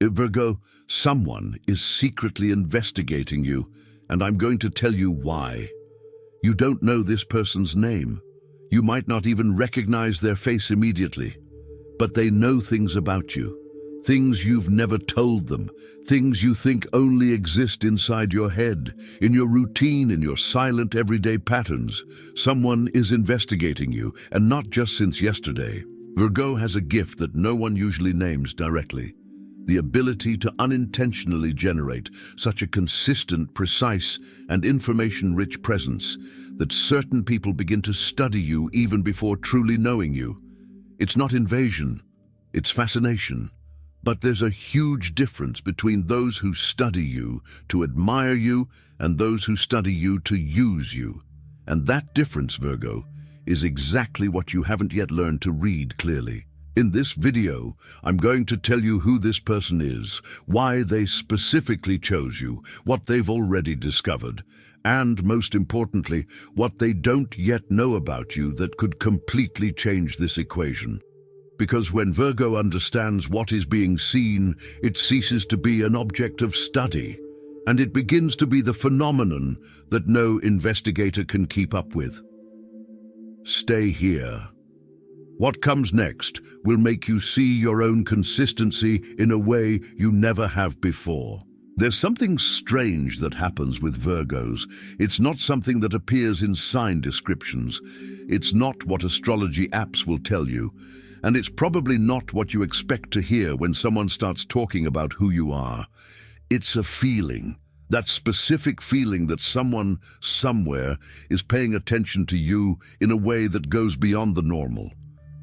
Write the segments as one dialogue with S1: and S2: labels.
S1: Virgo, someone is secretly investigating you, and I'm going to tell you why. You don't know this person's name. You might not even recognize their face immediately, but they know things about you, things you've never told them, things you think only exist inside your head, in your routine, in your silent everyday patterns. Someone is investigating you, and not just since yesterday. Virgo has a gift that no one usually names directly: the ability to unintentionally generate such a consistent, precise, and information-rich presence that certain people begin to study you even before truly knowing you. It's not invasion, it's fascination. But there's a huge difference between those who study you to admire you and those who study you to use you. And that difference, Virgo, is exactly what you haven't yet learned to read clearly. In this video, I'm going to tell you who this person is, why they specifically chose you, what they've already discovered, and most importantly, what they don't yet know about you that could completely change this equation. Because when Virgo understands what is being seen, it ceases to be an object of study, and it begins to be the phenomenon that no investigator can keep up with. Stay here. What comes next will make you see your own consistency in a way you never have before. There's something strange that happens with Virgos. It's not something that appears in sign descriptions. It's not what astrology apps will tell you. And it's probably not what you expect to hear when someone starts talking about who you are. It's a feeling. That specific feeling that someone, somewhere, is paying attention to you in a way that goes beyond the normal.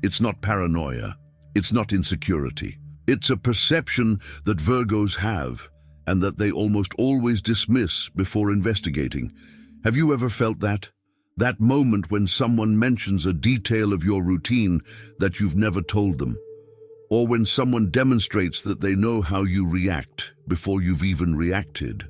S1: It's not paranoia. It's not insecurity. It's a perception that Virgos have, and that they almost always dismiss before investigating. Have you ever felt that? That moment when someone mentions a detail of your routine that you've never told them, or when someone demonstrates that they know how you react before you've even reacted,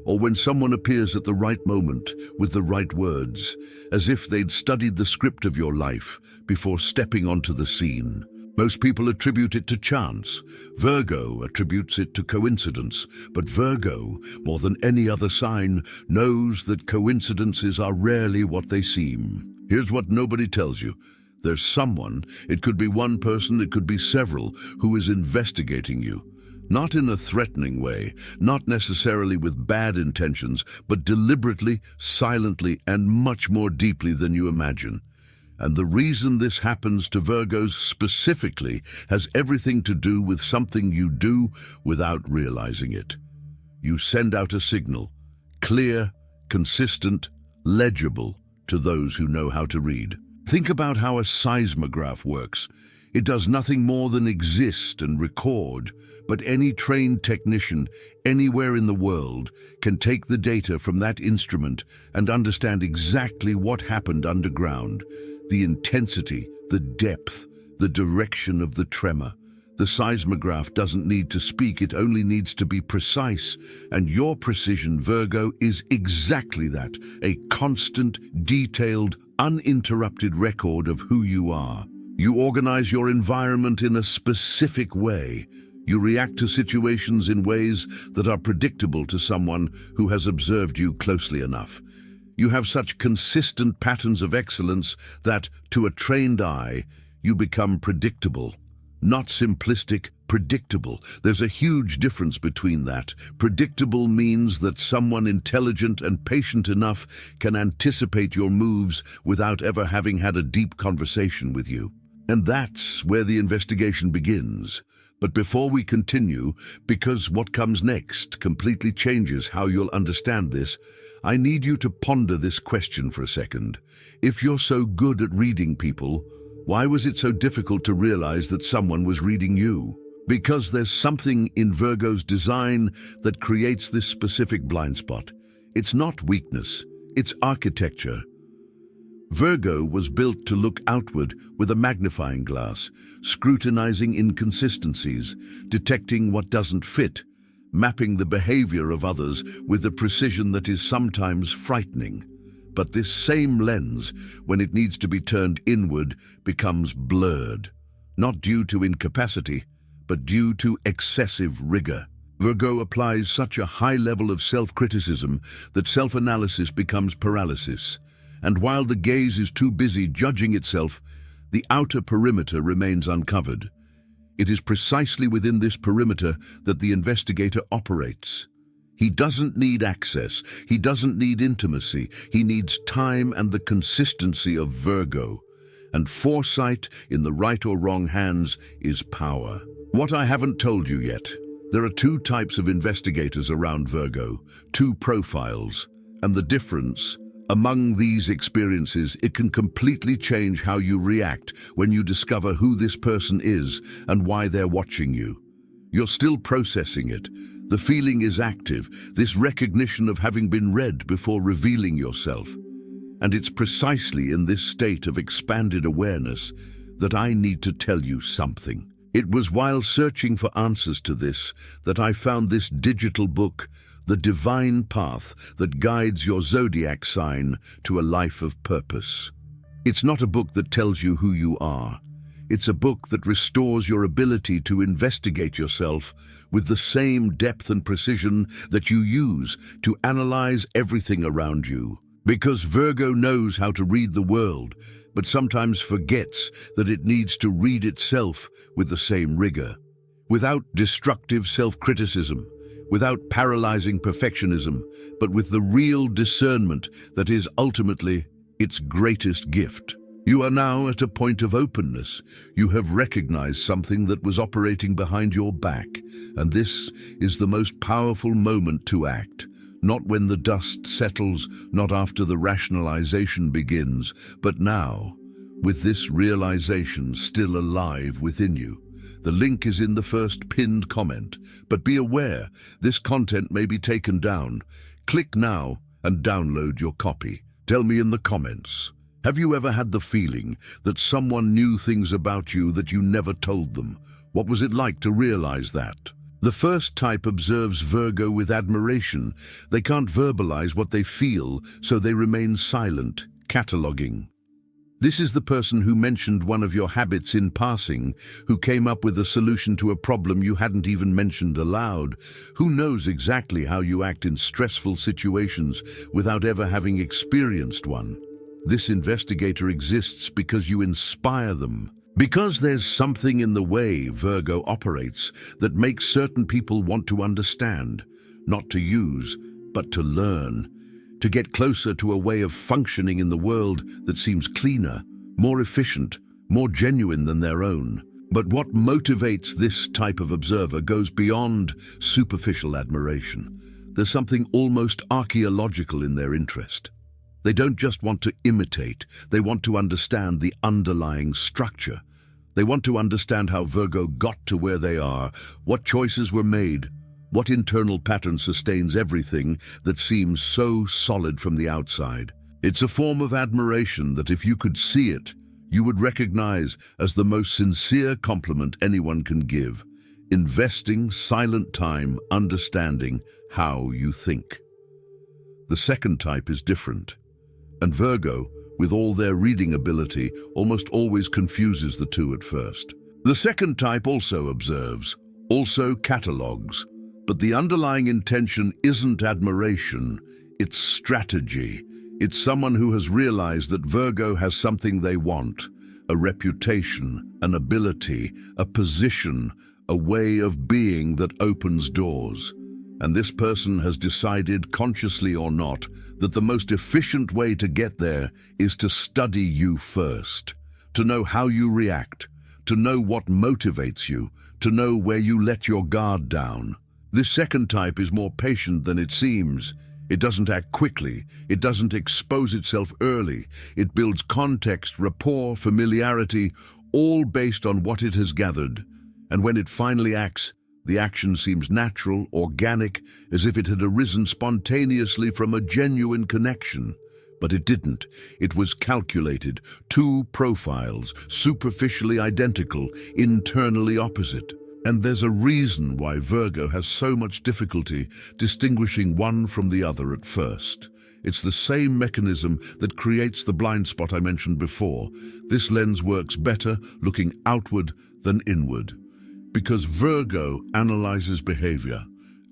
S1: or when someone appears at the right moment with the right words, as if they'd studied the script of your life before stepping onto the scene. Most people attribute it to chance. Virgo attributes it to coincidence. But Virgo, more than any other sign, knows that coincidences are rarely what they seem. Here's what nobody tells you. There's someone, it could be one person, it could be several, who is investigating you. Not in a threatening way, not necessarily with bad intentions, but deliberately, silently, and much more deeply than you imagine. And the reason this happens to Virgos specifically has everything to do with something you do without realizing it. You send out a signal, clear, consistent, legible, to those who know how to read. Think about how a seismograph works. It does nothing more than exist and record, but any trained technician anywhere in the world can take the data from that instrument and understand exactly what happened underground. The intensity, the depth, the direction of the tremor. The seismograph doesn't need to speak, it only needs to be precise. And your precision, Virgo, is exactly that, a constant, detailed, uninterrupted record of who you are. You organize your environment in a specific way. You react to situations in ways that are predictable to someone who has observed you closely enough. You have such consistent patterns of excellence that, to a trained eye, you become predictable. Not simplistic, predictable. There's a huge difference between that. Predictable means that someone intelligent and patient enough can anticipate your moves without ever having had a deep conversation with you. And that's where the investigation begins. But before we continue, because what comes next completely changes how you'll understand this, I need you to ponder this question for a second. If you're so good at reading people, why was it so difficult to realize that someone was reading you? Because there's something in Virgo's design that creates this specific blind spot. It's not weakness, it's architecture. Virgo was built to look outward with a magnifying glass, scrutinizing inconsistencies, detecting what doesn't fit, mapping the behavior of others with a precision that is sometimes frightening. But this same lens, when it needs to be turned inward, becomes blurred, not due to incapacity, but due to excessive rigor. Virgo applies such a high level of self-criticism that self-analysis becomes paralysis. And while the gaze is too busy judging itself, the outer perimeter remains uncovered. It is precisely within this perimeter that the investigator operates. He doesn't need access, he doesn't need intimacy, he needs time and the consistency of Virgo. And foresight in the right or wrong hands is power. What I haven't told you yet, there are two types of investigators around Virgo, two profiles, and the difference among these experiences, it can completely change how you react when you discover who this person is and why they're watching you. You're still processing it. The feeling is active, this recognition of having been read before revealing yourself. And it's precisely in this state of expanded awareness that I need to tell you something. It was while searching for answers to this that I found this digital book, The Divine Path That Guides Your Zodiac Sign to a Life of Purpose. It's not a book that tells you who you are. It's a book that restores your ability to investigate yourself with the same depth and precision that you use to analyze everything around you. Because Virgo knows how to read the world, but sometimes forgets that it needs to read itself with the same rigor. Without destructive self-criticism, without paralyzing perfectionism, but with the real discernment that is ultimately its greatest gift. You are now at a point of openness. You have recognized something that was operating behind your back, and this is the most powerful moment to act. Not when the dust settles, not after the rationalization begins, but now, with this realization still alive within you. The link is in the first pinned comment, but be aware, this content may be taken down. Click now and download your copy. Tell me in the comments, have you ever had the feeling that someone knew things about you that you never told them? What was it like to realize that? The first type observes Virgo with admiration. They can't verbalize what they feel, so they remain silent, cataloging. This is the person who mentioned one of your habits in passing, who came up with a solution to a problem you hadn't even mentioned aloud, who knows exactly how you act in stressful situations without ever having experienced one. This investigator exists because you inspire them. Because there's something in the way Virgo operates that makes certain people want to understand, not to use, but to learn. To get closer to a way of functioning in the world that seems cleaner, more efficient, more genuine than their own. But what motivates this type of observer goes beyond superficial admiration. There's something almost archaeological in their interest. They don't just want to imitate, they want to understand the underlying structure. They want to understand how Virgo got to where they are, what choices were made, what internal pattern sustains everything that seems so solid from the outside. It's a form of admiration that if you could see it, you would recognize as the most sincere compliment anyone can give. Investing silent time understanding how you think. The second type is different. And Virgo, with all their reading ability, almost always confuses the two at first. The second type also observes, also catalogs. But the underlying intention isn't admiration, it's strategy. It's someone who has realized that Virgo has something they want, a reputation, an ability, a position, a way of being that opens doors. And this person has decided, consciously or not, that the most efficient way to get there is to study you first, to know how you react, to know what motivates you, to know where you let your guard down. This second type is more patient than it seems. It doesn't act quickly. It doesn't expose itself early. It builds context, rapport, familiarity, all based on what it has gathered. And when it finally acts, the action seems natural, organic, as if it had arisen spontaneously from a genuine connection. But it didn't. It was calculated. Two profiles, superficially identical, internally opposite. And there's a reason why Virgo has so much difficulty distinguishing one from the other at first. It's the same mechanism that creates the blind spot I mentioned before. This lens works better looking outward than inward. Because Virgo analyzes behavior,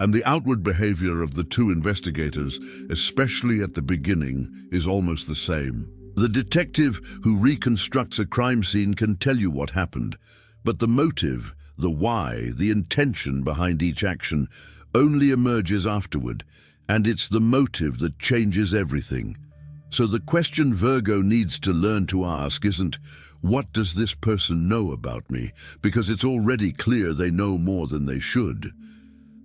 S1: and the outward behavior of the two investigators, especially at the beginning, is almost the same. The detective who reconstructs a crime scene can tell you what happened, but the motive, the why, the intention behind each action only emerges afterward, and it's the motive that changes everything. So the question Virgo needs to learn to ask isn't, what does this person know about me? Because it's already clear they know more than they should.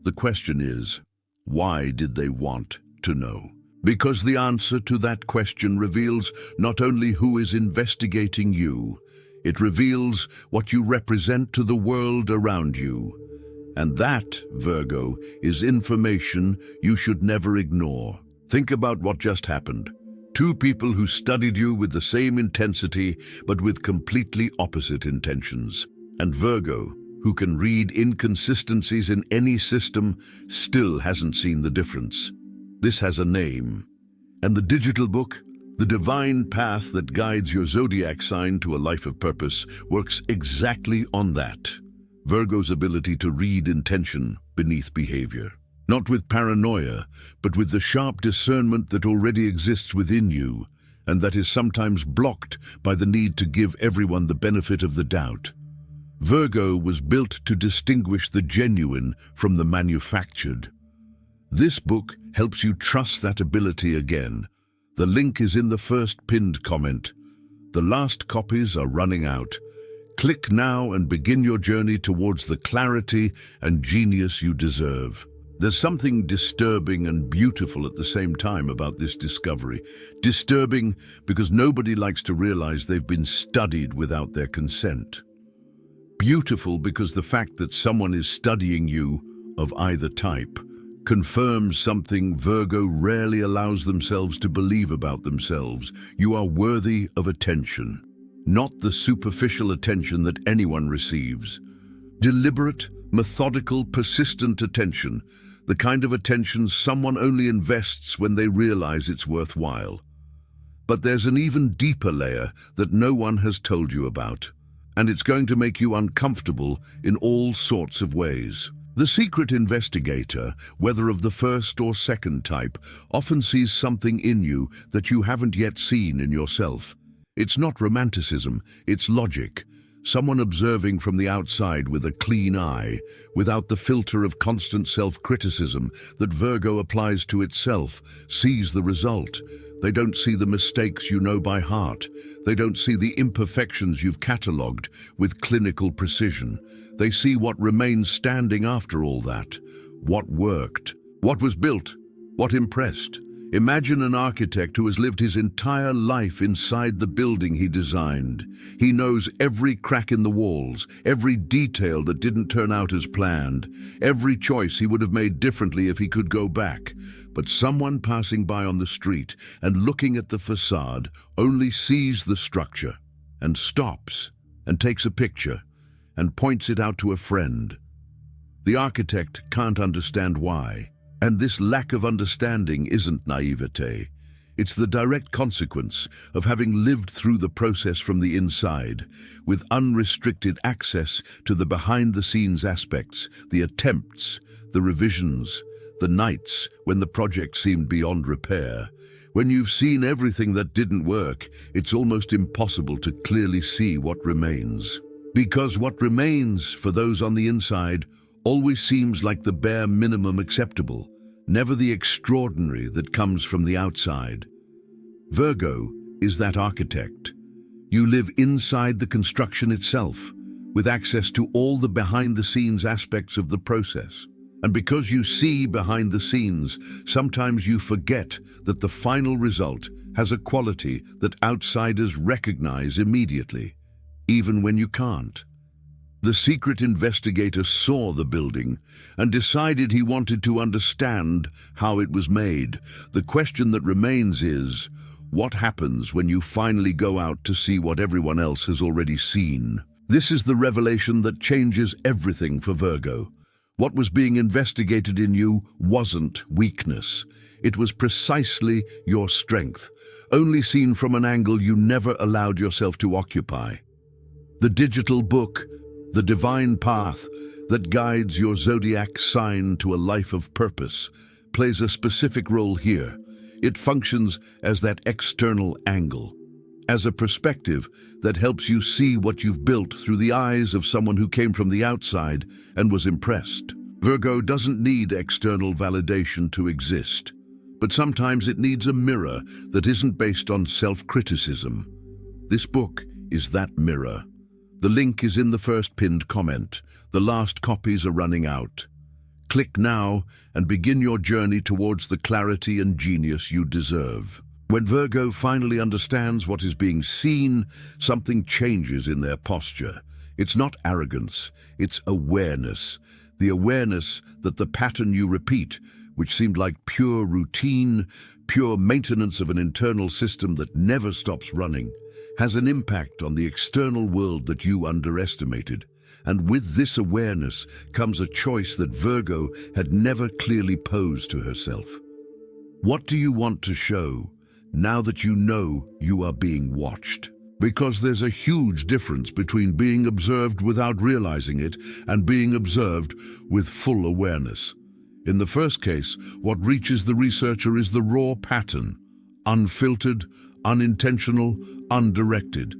S1: The question is, why did they want to know? Because the answer to that question reveals not only who is investigating you, it reveals what you represent to the world around you. And that, Virgo, is information you should never ignore. Think about what just happened. Two people who studied you with the same intensity, but with completely opposite intentions. And Virgo, who can read inconsistencies in any system, still hasn't seen the difference. This has a name. And the digital book, the divine path that guides your zodiac sign to a life of purpose, works exactly on that. Virgo's ability to read intention beneath behavior. Not with paranoia, but with the sharp discernment that already exists within you, and that is sometimes blocked by the need to give everyone the benefit of the doubt. Virgo was built to distinguish the genuine from the manufactured. This book helps you trust that ability again. The link is in the first pinned comment. The last copies are running out. Click now and begin your journey towards the clarity and genius you deserve. There's something disturbing and beautiful at the same time about this discovery. Disturbing because nobody likes to realize they've been studied without their consent. Beautiful because the fact that someone is studying you, of either type, confirms something Virgo rarely allows themselves to believe about themselves. You are worthy of attention, not the superficial attention that anyone receives. Deliberate, methodical, persistent attention, the kind of attention someone only invests when they realize it's worthwhile. But there's an even deeper layer that no one has told you about, and it's going to make you uncomfortable in all sorts of ways. The secret investigator, whether of the first or second type, often sees something in you that you haven't yet seen in yourself. It's not romanticism, it's logic. Someone observing from the outside with a clean eye, without the filter of constant self-criticism that Virgo applies to itself, sees the result. They don't see the mistakes you know by heart. They don't see the imperfections you've catalogued with clinical precision. They see what remains standing after all that. What worked, what was built, what impressed. Imagine an architect who has lived his entire life inside the building he designed. He knows every crack in the walls, every detail that didn't turn out as planned, every choice he would have made differently if he could go back. But someone passing by on the street and looking at the facade only sees the structure and stops and takes a picture and points it out to a friend. The architect can't understand why. And this lack of understanding isn't naivete. It's the direct consequence of having lived through the process from the inside, with unrestricted access to the behind-the-scenes aspects, the attempts, the revisions, the nights when the project seemed beyond repair. When you've seen everything that didn't work, it's almost impossible to clearly see what remains. Because what remains, for those on the inside, always seems like the bare minimum acceptable, never the extraordinary that comes from the outside. Virgo is that architect. You live inside the construction itself, with access to all the behind-the-scenes aspects of the process. And because you see behind the scenes, sometimes you forget that the final result has a quality that outsiders recognize immediately, even when you can't. The secret investigator saw the building and decided he wanted to understand how it was made. The question that remains is, what happens when you finally go out to see what everyone else has already seen? This is the revelation that changes everything for Virgo. What was being investigated in you wasn't weakness. It was precisely your strength, only seen from an angle you never allowed yourself to occupy. The digital book, The divine path that guides your zodiac sign to a life of purpose plays a specific role here. It functions as that external angle, as a perspective that helps you see what you've built through the eyes of someone who came from the outside and was impressed. Virgo doesn't need external validation to exist, but sometimes it needs a mirror that isn't based on self-criticism. This book is that mirror. The link is in the first pinned comment. The last copies are running out. Click now and begin your journey towards the clarity and genius you deserve. When Virgo finally understands what is being seen, something changes in their posture. It's not arrogance, it's awareness. The awareness that the pattern you repeat, which seemed like pure routine, pure maintenance of an internal system that never stops running, has an impact on the external world that you underestimated. And with this awareness comes a choice that Virgo had never clearly posed to herself. What do you want to show now that you know you are being watched? Because there's a huge difference between being observed without realizing it and being observed with full awareness. In the first case, what reaches the researcher is the raw pattern, unfiltered, unintentional, undirected.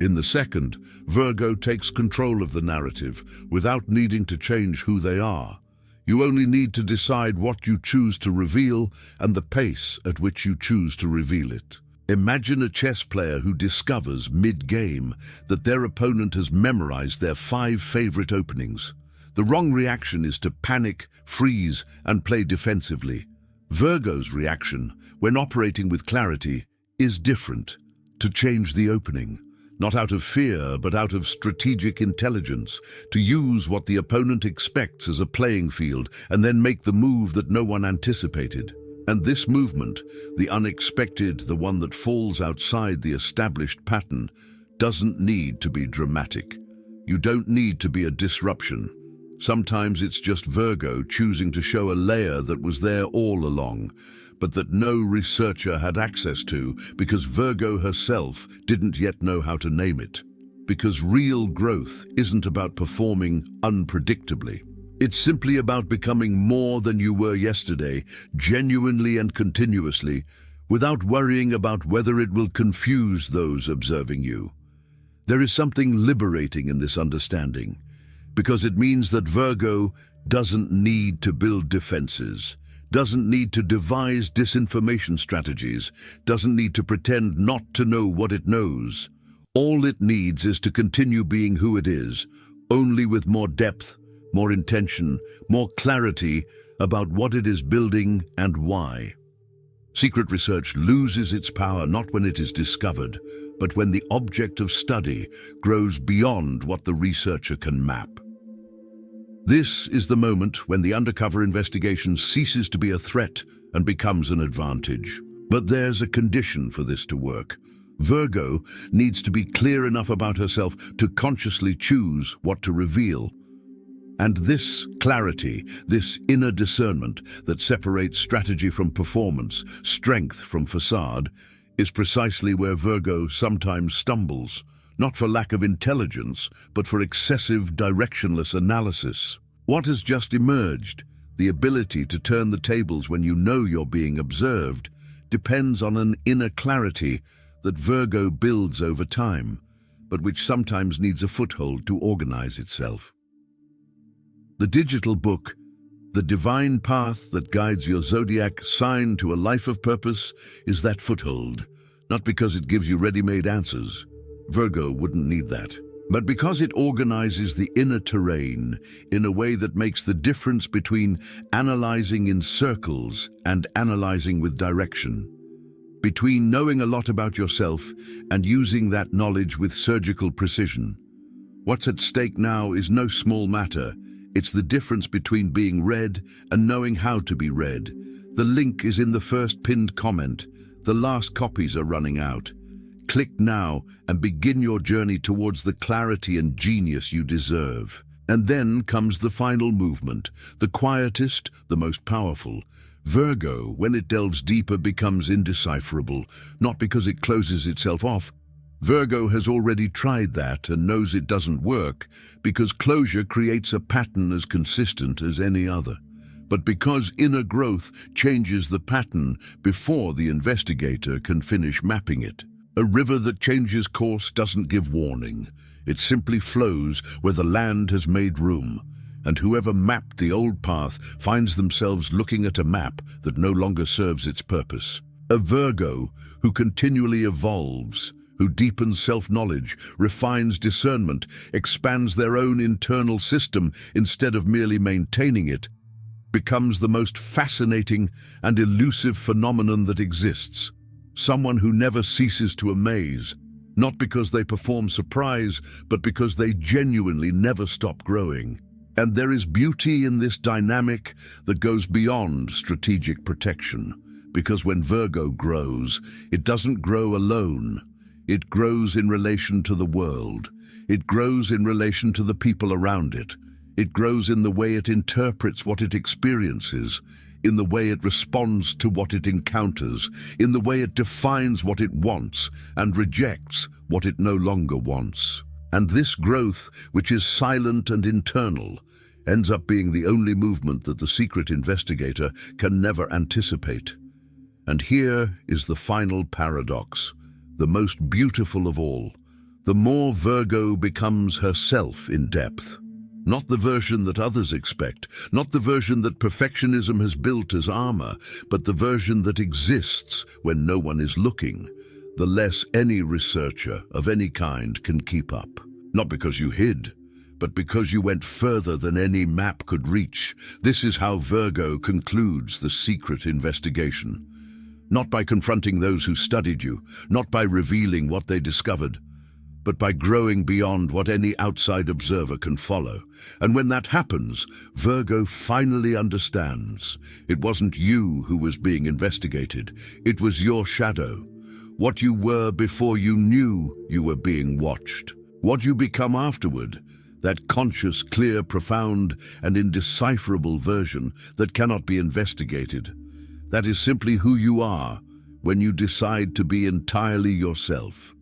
S1: In the second, Virgo takes control of the narrative without needing to change who they are. You only need to decide what you choose to reveal and the pace at which you choose to reveal it. Imagine a chess player who discovers mid-game that their opponent has memorized their 5 favorite openings. The wrong reaction is to panic, freeze, and play defensively. Virgo's reaction, when operating with clarity, is different: to change the opening. Not out of fear, but out of strategic intelligence, to use what the opponent expects as a playing field and then make the move that no one anticipated. And this movement, the unexpected, the one that falls outside the established pattern, doesn't need to be dramatic. You don't need to be a disruption. Sometimes it's just Virgo choosing to show a layer that was there all along, but that no researcher had access to because Virgo herself didn't yet know how to name it. Because real growth isn't about performing unpredictably. It's simply about becoming more than you were yesterday, genuinely and continuously, without worrying about whether it will confuse those observing you. There is something liberating in this understanding, because it means that Virgo doesn't need to build defenses, doesn't need to devise disinformation strategies, doesn't need to pretend not to know what it knows. All it needs is to continue being who it is, only with more depth, more intention, more clarity about what it is building and why. Secret research loses its power not when it is discovered, but when the object of study grows beyond what the researcher can map. This is the moment when the undercover investigation ceases to be a threat and becomes an advantage. But there's a condition for this to work. Virgo needs to be clear enough about herself to consciously choose what to reveal. And this clarity, this inner discernment that separates strategy from performance, strength from facade, is precisely where Virgo sometimes stumbles. Not for lack of intelligence, but for excessive directionless analysis. What has just emerged, the ability to turn the tables when you know you're being observed, depends on an inner clarity that Virgo builds over time, but which sometimes needs a foothold to organize itself. The digital book, The Divine Path That Guides Your Zodiac Sign to a Life of Purpose, is that foothold, not because it gives you ready-made answers. Virgo wouldn't need that. But because it organizes the inner terrain in a way that makes the difference between analyzing in circles and analyzing with direction. Between knowing a lot about yourself and using that knowledge with surgical precision. What's at stake now is no small matter. It's the difference between being read and knowing how to be read. The link is in the first pinned comment. The last copies are running out. Click now and begin your journey towards the clarity and genius you deserve. And then comes the final movement, the quietest, the most powerful. Virgo, when it delves deeper, becomes indecipherable, not because it closes itself off, Virgo has already tried that and knows it doesn't work because closure creates a pattern as consistent as any other. But because inner growth changes the pattern before the investigator can finish mapping it. A river that changes course doesn't give warning. It simply flows where the land has made room. And whoever mapped the old path finds themselves looking at a map that no longer serves its purpose. A Virgo who continually evolves, who deepens self-knowledge, refines discernment, expands their own internal system instead of merely maintaining it, becomes the most fascinating and elusive phenomenon that exists. Someone who never ceases to amaze, not because they perform surprise, but because they genuinely never stop growing. And there is beauty in this dynamic that goes beyond strategic protection, because when Virgo grows, it doesn't grow alone. It grows in relation to the world. It grows in relation to the people around it. It grows in the way it interprets what it experiences, in the way it responds to what it encounters, in the way it defines what it wants and rejects what it no longer wants. And this growth, which is silent and internal, ends up being the only movement that the secret investigator can never anticipate. And here is the final paradox, the most beautiful of all. The more Virgo becomes herself in depth, not the version that others expect, not the version that perfectionism has built as armor, but the version that exists when no one is looking, the less any researcher of any kind can keep up. Not because you hid, but because you went further than any map could reach. This is how Virgo concludes the secret investigation. Not by confronting those who studied you, not by revealing what they discovered, but by growing beyond what any outside observer can follow. And when that happens, Virgo finally understands. It wasn't you who was being investigated. It was your shadow. What you were before you knew you were being watched. What you become afterward, that conscious, clear, profound, and indecipherable version that cannot be investigated. That is simply who you are when you decide to be entirely yourself.